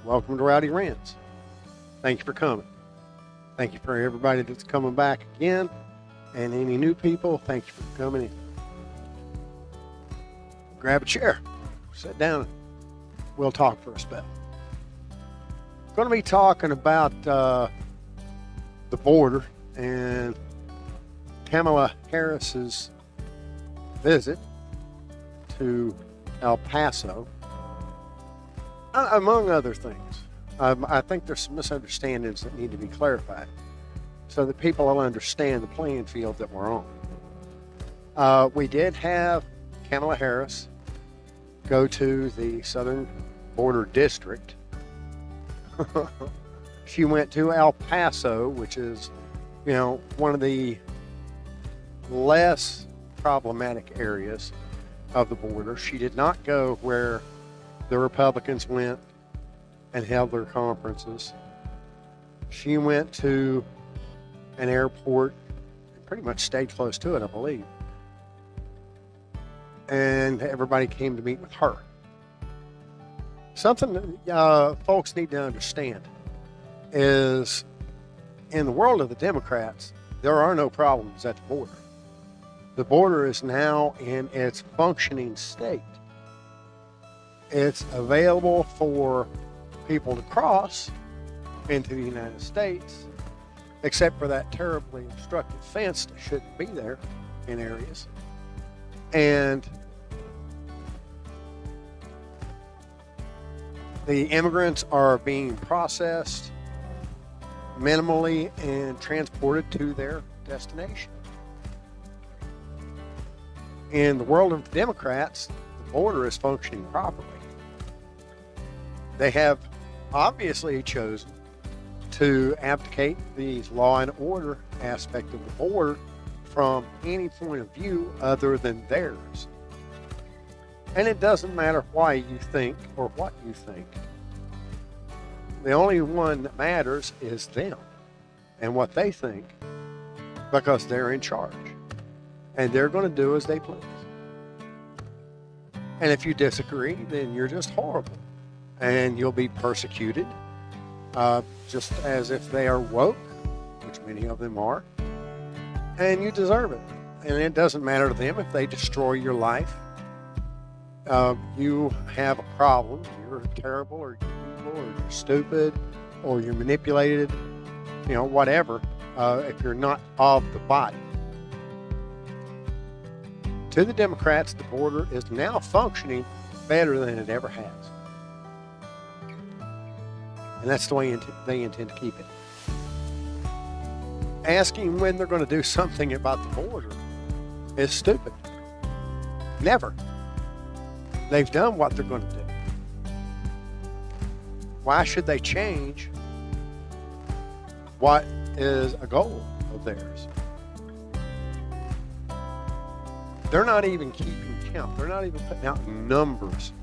welcome to Rowdy Rants. Thank you for coming. Thank you for everybody that's coming back again. And any new people, thank you for coming in. Grab a chair, sit down, and we'll talk for a spell. I'm going to be talking about the border and Kamala Harris's visit to El Paso, among other things. I think there's some misunderstandings that need to be clarified so that people will understand the playing field that we're on. We did have Kamala Harris go to the southern border district. She went to El Paso, which is, one of the less problematic areas of the border. She did not go where the Republicans went and held their conferences. She went to an airport and pretty much stayed close to it, I believe. And everybody came to meet with her. Something that folks need to understand is in the world of the Democrats, there are no problems at the border. The border is now in its functioning state. It's available for people to cross into the United States, except for that terribly obstructive fence that shouldn't be there in areas. And the immigrants are being processed minimally and transported to their destination. In the world of the Democrats, the border is functioning properly. They have obviously chosen to abdicate the law and order aspect of the border from any point of view other than theirs. And it doesn't matter why you think or what you think. The only one that matters is them and what they think, because they're in charge. And they're going to do as they please. And if you disagree, then you're just horrible. And you'll be persecuted, just as if they are woke, which many of them are. And you deserve it. And it doesn't matter to them if they destroy your life. You have a problem. You're terrible, or you're evil, or you're stupid, or you're manipulated, whatever, if you're not of the body. To the Democrats, the border is now functioning better than it ever has. And that's the way they intend to keep it. Asking when they're going to do something about the border is stupid. Never. They've done what they're going to do. Why should they change what is a goal of theirs? They're not even keeping count. They're not even putting out numbers.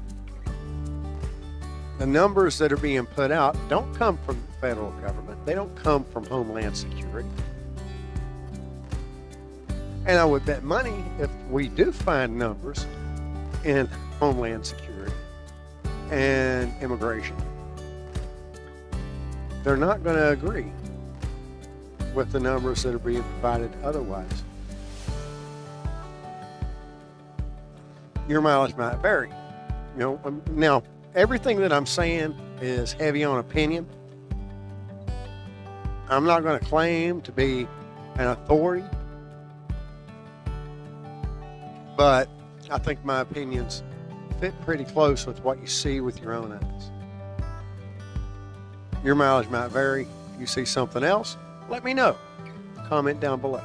The numbers that are being put out don't come from the federal government. They don't come from Homeland Security. And I would bet money if we do find numbers in Homeland Security and immigration, they're not going to agree with the numbers that are being provided otherwise. Your mileage might vary. Now, everything that I'm saying is heavy on opinion. I'm not going to claim to be an authority, but I think my opinions fit pretty close with what you see with your own eyes. Your mileage might vary. If you see something else, let me know. Comment down below.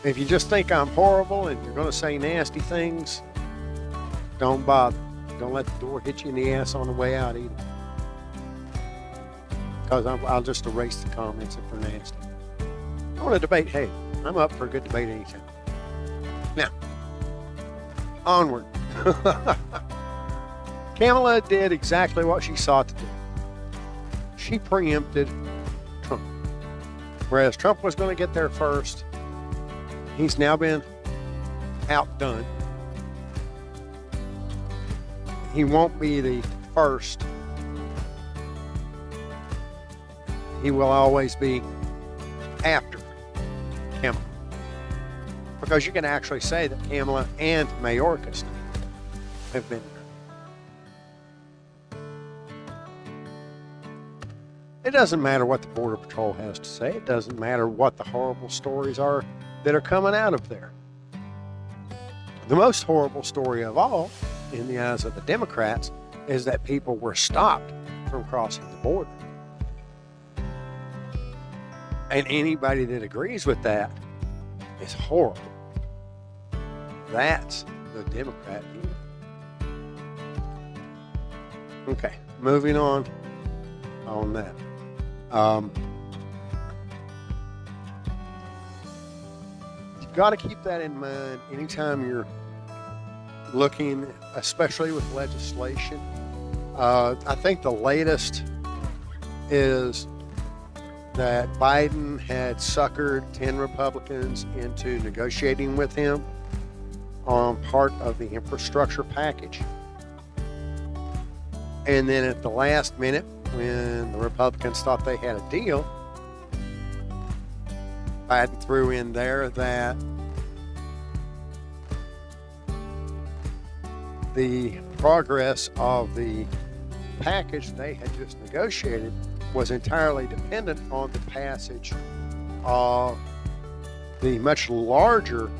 If you just think I'm horrible and you're going to say nasty things, don't bother. Don't let the door hit you in the ass on the way out either. Because I'll just erase the comments if they're nasty. I want to debate. Hey, I'm up for a good debate anytime. Now, onward. Kamala did exactly what she sought to do. She preempted Trump. Whereas Trump was going to get there first, he's now been outdone. He won't be the first he will always be after Kamala. Because you can actually say that Kamala and Mayorkas have been there. It doesn't matter what the Border Patrol has to say. It doesn't matter what the horrible stories are that are coming out of there. The most horrible story of all, in the eyes of the Democrats, is that people were stopped from crossing the border. And anybody that agrees with that is horrible. That's the Democrat view. Okay, moving on that. You've got to keep that in mind anytime you're looking, especially with legislation. I think the latest is that Biden had suckered 10 Republicans into negotiating with him on part of the infrastructure package. And then at the last minute, when the Republicans thought they had a deal, Biden threw in there that the progress of the package they had just negotiated was entirely dependent on the passage of the much larger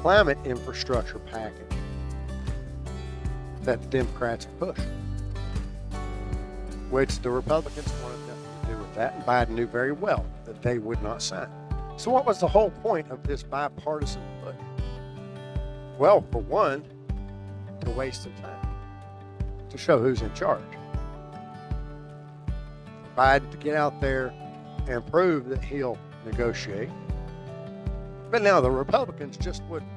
climate infrastructure package that the Democrats pushed, which the Republicans wanted nothing to do with that, and Biden knew very well that they would not sign. So what was the whole point of this bipartisan push? Well, for one, to waste some time, to show who's in charge. Biden to get out there and prove that he'll negotiate. But now the Republicans just wouldn't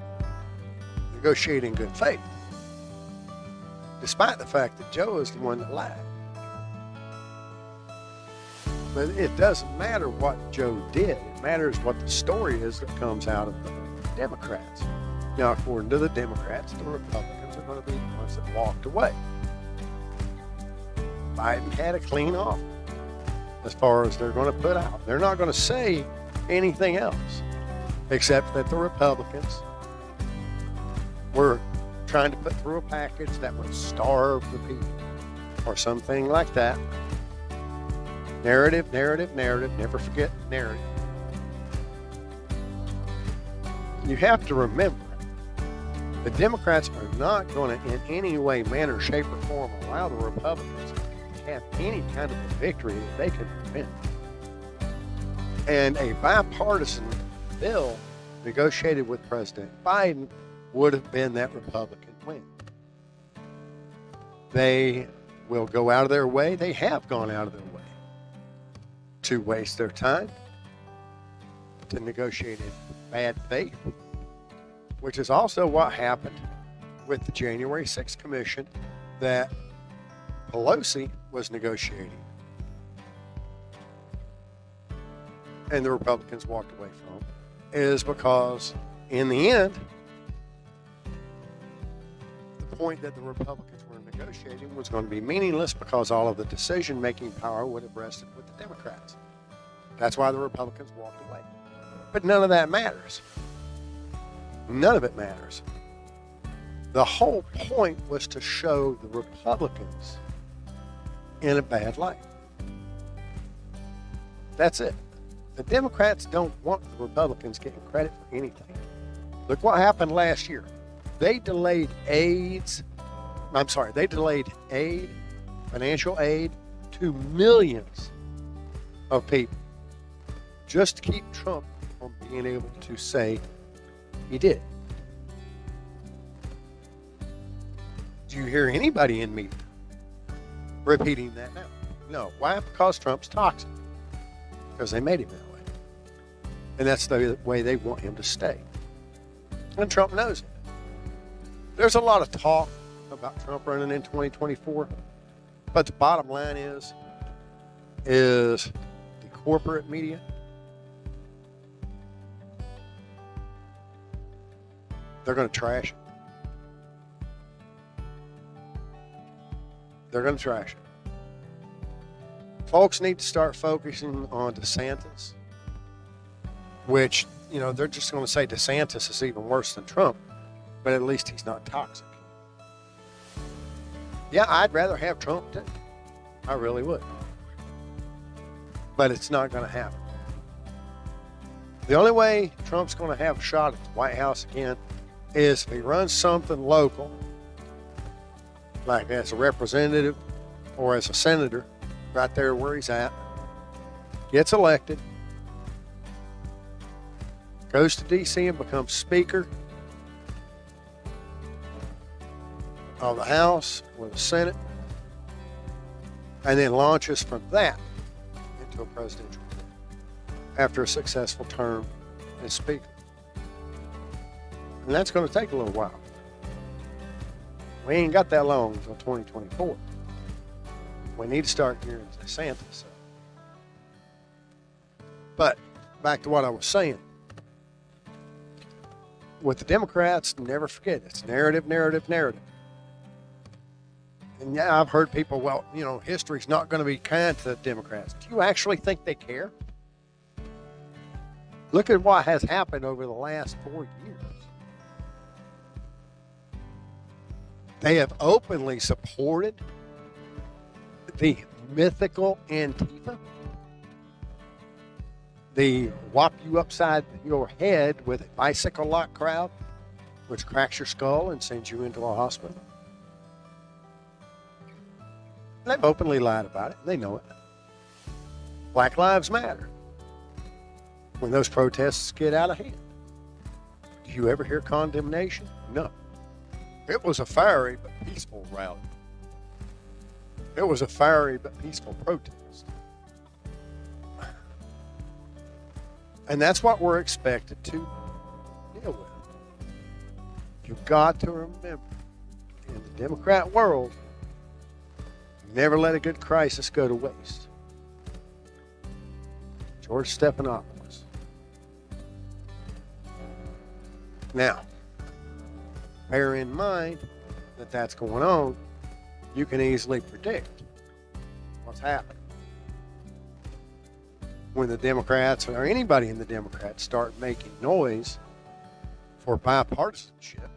negotiate in good faith, despite the fact that Joe is the one that lied. But it doesn't matter what Joe did. It matters what the story is that comes out of the Democrats. Now, according to the Democrats, the Republicans are going to be the ones that walked away. Biden had a clean offer as far as they're going to put out. They're not going to say anything else except that the Republicans were trying to put through a package that would starve the people or something like that. Narrative, narrative, narrative. Never forget narrative. You have to remember, the Democrats are not going to in any way, manner, shape, or form allow the Republicans to have any kind of a victory that they can win. And a bipartisan bill negotiated with President Biden would have been that Republican win. They will go out of their way. They have gone out of their way to waste their time, to negotiate in bad faith, which is also what happened with the January 6th Commission that Pelosi was negotiating. And the Republicans walked away from, is because in the end, the point that the Republicans were negotiating was going to be meaningless because all of the decision-making power would have rested with the Democrats. That's why the Republicans walked away. But none of that matters. None of it matters. The whole point was to show the Republicans in a bad light. That's it. The Democrats don't want the Republicans getting credit for anything. Look what happened last year. They delayed aid, financial aid to millions of people just to keep Trump from being able to say he did. Do you hear anybody in media repeating that now? No. Why? Because Trump's toxic. Because they made him that way. And that's the way they want him to stay. And Trump knows it. There's a lot of talk about Trump running in 2024. But the bottom line is the corporate media, they're going to trash it. They're going to trash it. Folks need to start focusing on DeSantis, which, they're just going to say DeSantis is even worse than Trump, but at least he's not toxic. Yeah, I'd rather have Trump too. I really would. But it's not going to happen. The only way Trump's going to have a shot at the White House again is if he runs something local, like as a representative or as a senator, right there where he's at, gets elected, goes to D.C. and becomes Speaker of the House or the Senate, and then launches from that into a presidential after a successful term as Speaker. And that's going to take a little while. We ain't got that long until 2024. We need to start hearing DeSantis. But back to what I was saying. With the Democrats, never forget, it's narrative, narrative, narrative. And yeah, I've heard people, well, history's not going to be kind to the Democrats. Do you actually think they care? Look at what has happened over the last 4 years. They have openly supported the mythical Antifa, the whop you upside your head with a bicycle lock crowd, which cracks your skull and sends you into a hospital. They've openly lied about it. They know it. Black Lives Matter. When those protests get out of hand, do you ever hear condemnation? No. It was a fiery but peaceful rally. It was a fiery but peaceful protest. And that's what we're expected to deal with. You've got to remember, in the Democrat world, never let a good crisis go to waste. George Stephanopoulos. Now, bear in mind that that's going on. You can easily predict what's happening when the Democrats or anybody in the Democrats start making noise for bipartisanship.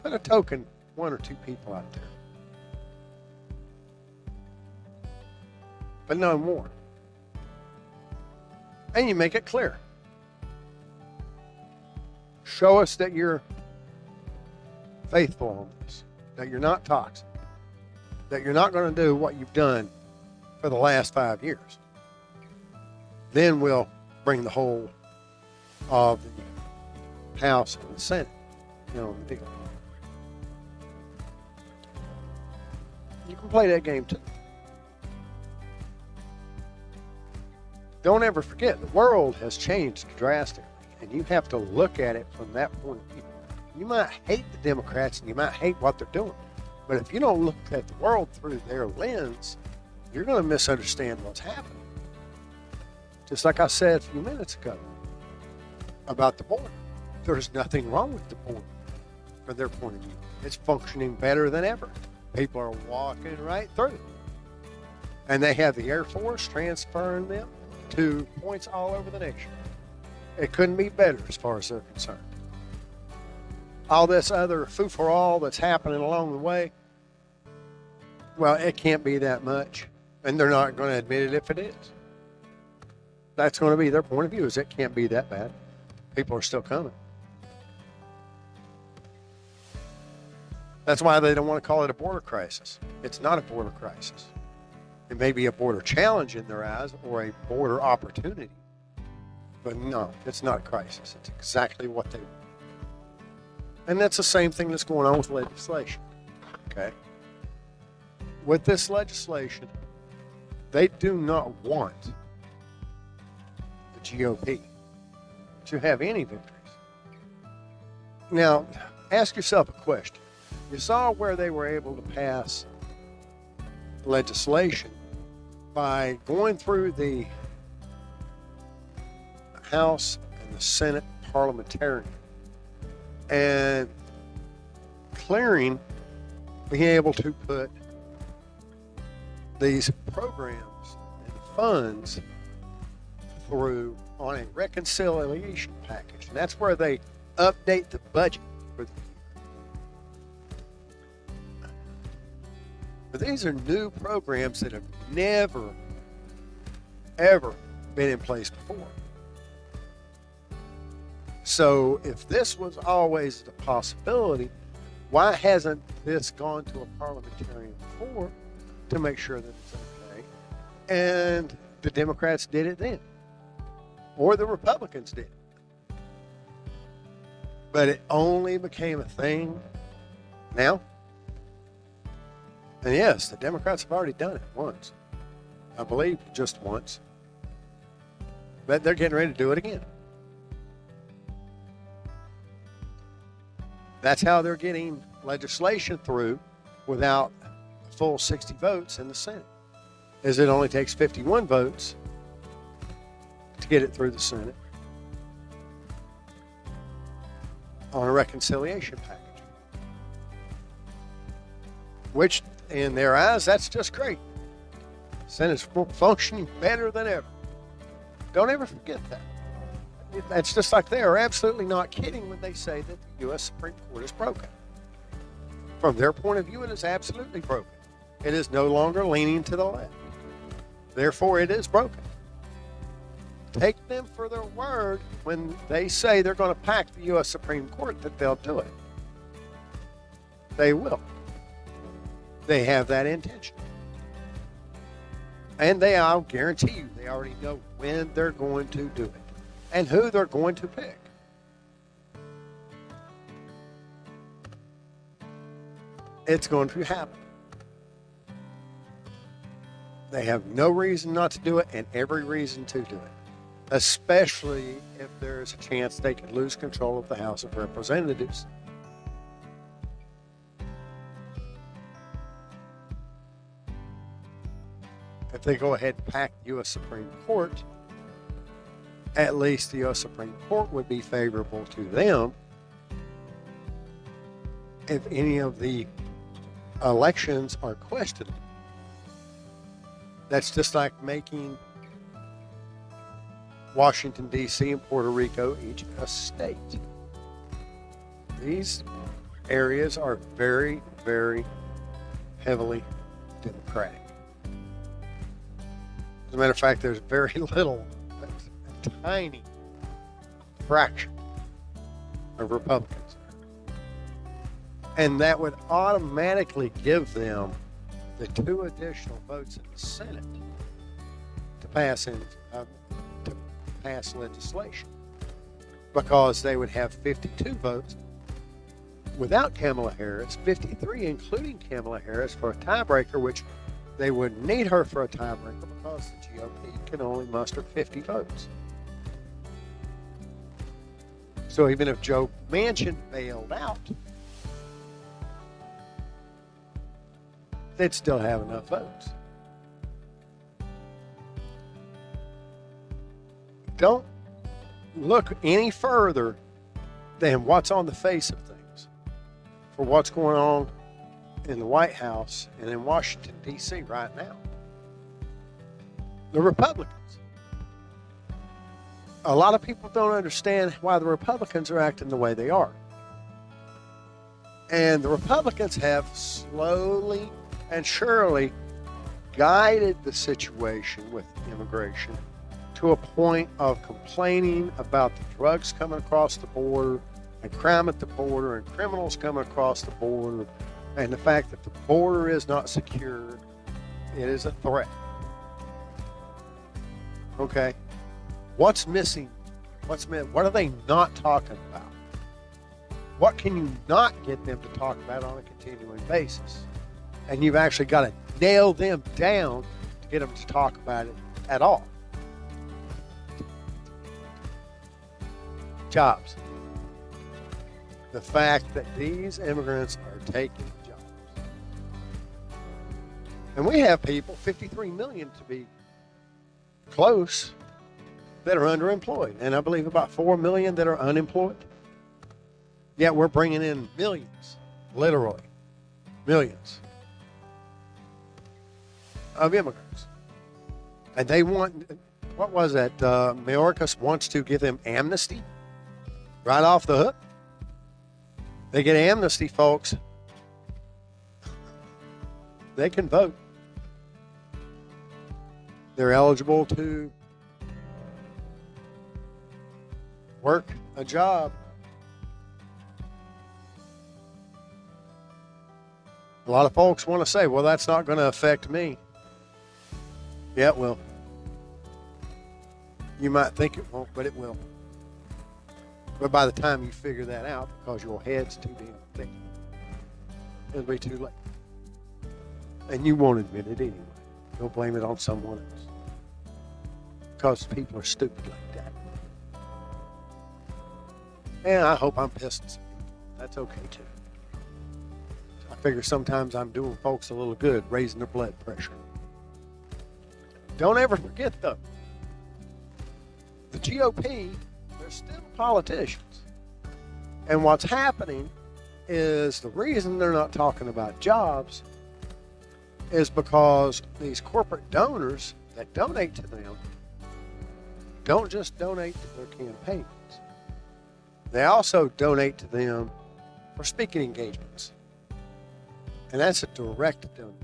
Put a token, one or two people out there, but no more. And you make it clear. Show us that you're faithful on this, that you're not toxic, that you're not going to do what you've done for the last 5 years. Then we'll bring the whole of the House and the Senate, the deal. You can play that game too. Don't ever forget, the world has changed drastically, and you have to look at it from that point of view. You might hate the Democrats and you might hate what they're doing, but if you don't look at the world through their lens, you're going to misunderstand what's happening. Just like I said a few minutes ago about the border. There's nothing wrong with the border from their point of view. It's functioning better than ever. People are walking right through. And they have the Air Force transferring them to points all over the nation. It couldn't be better as far as they're concerned. All this other foo-for-all that's happening along the way, well, it can't be that much. And they're not going to admit it if it is. That's going to be their point of view, is it can't be that bad. People are still coming. That's why they don't want to call it a border crisis. It's not a border crisis. It may be a border challenge in their eyes or a border opportunity. But no, it's not a crisis. It's exactly what they want. And that's the same thing that's going on with legislation. Okay? With this legislation, they do not want the GOP to have any victories. Now, ask yourself a question. You saw where they were able to pass legislation by going through the House and the Senate parliamentarian and clearing, being able to put these programs and funds through on a reconciliation package. And that's where they update the budget for the year. But these are new programs that have never, ever been in place before. So if this was always a possibility, why hasn't this gone to a parliamentarian before to make sure that it's okay? And the Democrats did it then, or the Republicans did. But it only became a thing now. And yes, the Democrats have already done it once. I believe just once. But they're getting ready to do it again. That's how they're getting legislation through without a full 60 votes in the Senate, is it only takes 51 votes to get it through the Senate on a reconciliation package. Which, in their eyes, that's just great. The Senate's functioning better than ever. Don't ever forget that. It's just like they are absolutely not kidding when they say that the U.S. Supreme Court is broken. From their point of view, it is absolutely broken. It is no longer leaning to the left. Therefore, it is broken. Take them for their word when they say they're going to pack the U.S. Supreme Court that they'll do it. They will. They have that intention. And I'll guarantee you, they already know when they're going to do it and who they're going to pick. It's going to happen. They have no reason not to do it and every reason to do it, especially if there's a chance they could lose control of the House of Representatives. If they go ahead and pack the U.S. Supreme Court, at least the U.S. Supreme Court would be favorable to them if any of the elections are questionable. That's just like making Washington, D.C. and Puerto Rico each a state. These areas are very, very heavily Democratic. As a matter of fact, there's very little, a tiny fraction of Republicans. And that would automatically give them the 2 additional votes in the Senate to pass legislation, because they would have 52 votes without Kamala Harris, 53 including Kamala Harris for a tiebreaker, which they would need her for a tiebreaker because the GOP can only muster 50 votes. So even if Joe Manchin bailed out, they'd still have enough votes. Don't look any further than what's on the face of things for what's going on in the White House and in Washington, D.C. right now. The Republicans. A lot of people don't understand why the Republicans are acting the way they are. And the Republicans have slowly and surely guided the situation with immigration to a point of complaining about the drugs coming across the border and crime at the border and criminals coming across the border and the fact that the border is not secure. It is a threat. Okay? What's missing? What are they not talking about? What can you not get them to talk about on a continuing basis? And you've actually got to nail them down to get them to talk about it at all. Jobs. The fact that these immigrants are taking jobs. And we have people, 53 million to be close, that are underemployed. And I believe about 4 million that are unemployed. Yet we're bringing in millions, literally millions. of immigrants. And they want, what was that? Mayorkas wants to give them amnesty right off the hook. They get amnesty, folks. They can vote. They're eligible to work a job. A lot of folks want to say, well, that's not going to affect me. Yeah, it will. You might think it won't, but it will. But by the time you figure that out, because your head's too damn thick, it'll be too late. And you won't admit it anyway. You'll blame it on someone else. Because people are stupid like that. And I hope I'm pissing some people. That's okay too. I figure sometimes I'm doing folks a little good, raising their blood pressure. Don't ever forget though, the GOP, they're still politicians. And what's happening is the reason they're not talking about jobs is because these corporate donors that donate to them don't just donate to their campaigns. They also donate to them for speaking engagements. And that's a direct donation.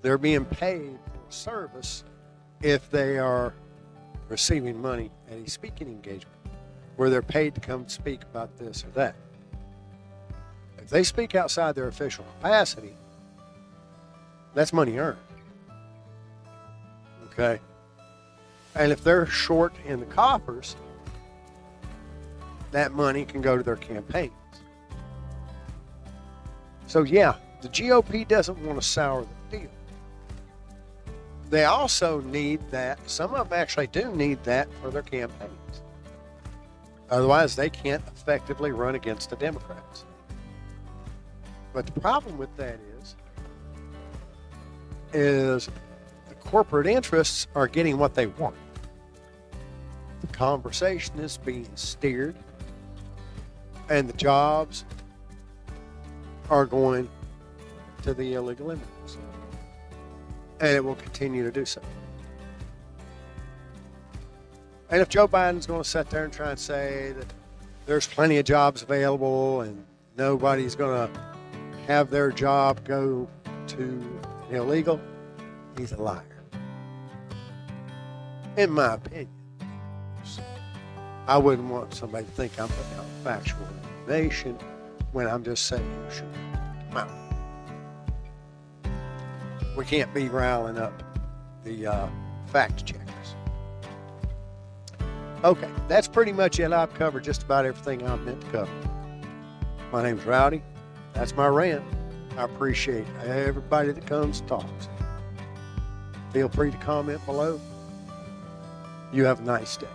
They're being paid for service if they are receiving money at a speaking engagement where they're paid to come speak about this or that. If they speak outside their official capacity, that's money earned. Okay? And if they're short in the coffers, that money can go to their campaigns. So yeah, the GOP doesn't want to sour the deal. They also need that. Some of them actually do need that for their campaigns. Otherwise, they can't effectively run against the Democrats. But the problem with that is the corporate interests are getting what they want. The conversation is being steered, and the jobs are going to the illegal immigrants. And it will continue to do so. And if Joe Biden's going to sit there and try and say that there's plenty of jobs available and nobody's going to have their job go to an illegal, he's a liar. In my opinion. I wouldn't want somebody to think I'm putting out factual information when I'm just saying you should come out. We can't be riling up the fact checkers. Okay, that's pretty much it. I've covered just about everything I meant to cover. My name's Rowdy. That's my rant. I appreciate everybody that comes and talks. Feel free to comment below. You have a nice day.